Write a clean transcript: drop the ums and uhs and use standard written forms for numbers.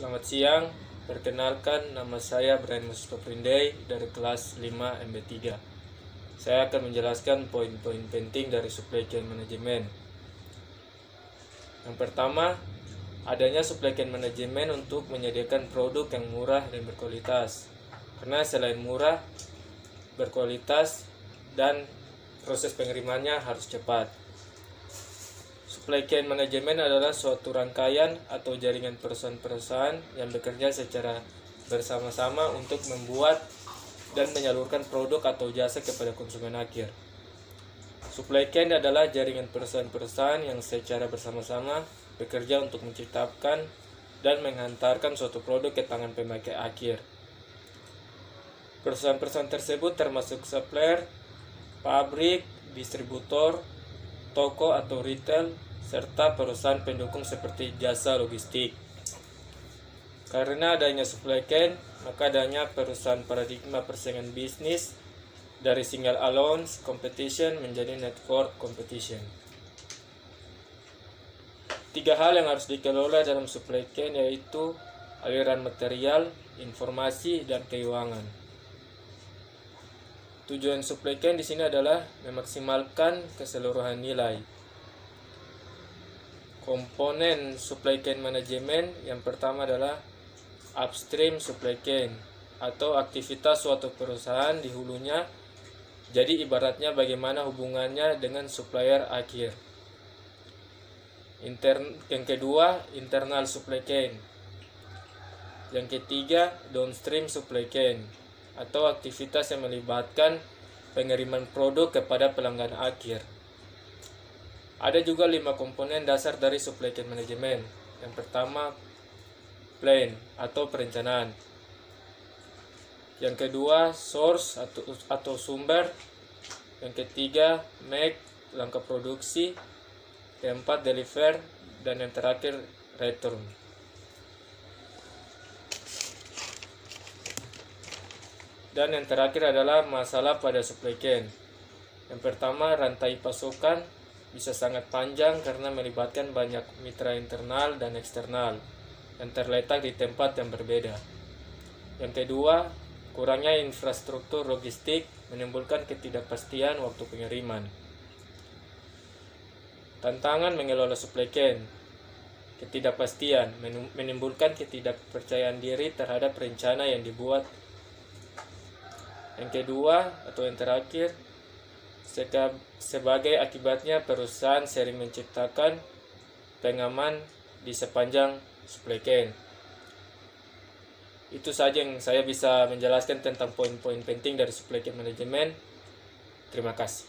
Selamat siang, perkenalkan nama saya Brian Mustoprindey dari kelas 5 MB3. Saya akan menjelaskan poin-poin penting dari supply chain management. Yang pertama, adanya supply chain management untuk menyediakan produk yang murah dan berkualitas. Karena selain murah, berkualitas, dan proses pengirimannya harus cepat. Supply chain management adalah suatu rangkaian atau jaringan perusahaan-perusahaan yang bekerja secara bersama-sama untuk membuat dan menyalurkan produk atau jasa kepada konsumen akhir. Supply chain adalah jaringan perusahaan-perusahaan yang secara bersama-sama bekerja untuk menciptakan dan menghantarkan suatu produk ke tangan pemakai akhir. Perusahaan-perusahaan tersebut termasuk supplier, pabrik, distributor, toko atau retail, serta perusahaan pendukung seperti jasa logistik. Karena adanya supply chain, maka adanya perusahaan paradigma persaingan bisnis dari single allowance competition menjadi network competition. 3 hal yang harus dikelola dalam supply chain yaitu aliran material, informasi, dan keuangan. Tujuan supply chain di sini adalah memaksimalkan keseluruhan nilai. Komponen supply chain management yang pertama adalah upstream supply chain atau aktivitas suatu perusahaan di hulunya. Jadi ibaratnya bagaimana hubungannya dengan supplier akhir. Yang kedua, internal supply chain. Yang ketiga, downstream supply chain atau aktivitas yang melibatkan pengiriman produk kepada pelanggan akhir. Ada juga 5 komponen dasar dari supply chain management. Yang pertama, plan atau perencanaan. Yang kedua, source atau sumber. Yang ketiga, make, langkah produksi. Yang keempat, deliver. Dan yang terakhir, return. Dan yang terakhir adalah masalah pada supply chain. Yang pertama, rantai pasokan bisa sangat panjang karena melibatkan banyak mitra internal dan eksternal yang terletak di tempat yang berbeda. Yang kedua, kurangnya infrastruktur logistik menimbulkan ketidakpastian waktu pengiriman. Tantangan mengelola supply chain. Ketidakpastian menimbulkan ketidakpercayaan diri terhadap rencana yang dibuat. Yang kedua atau yang terakhir, sebagai akibatnya perusahaan sering menciptakan pengaman di sepanjang supply chain. Itu saja yang saya bisa menjelaskan tentang poin-poin penting dari supply chain management. Terima kasih.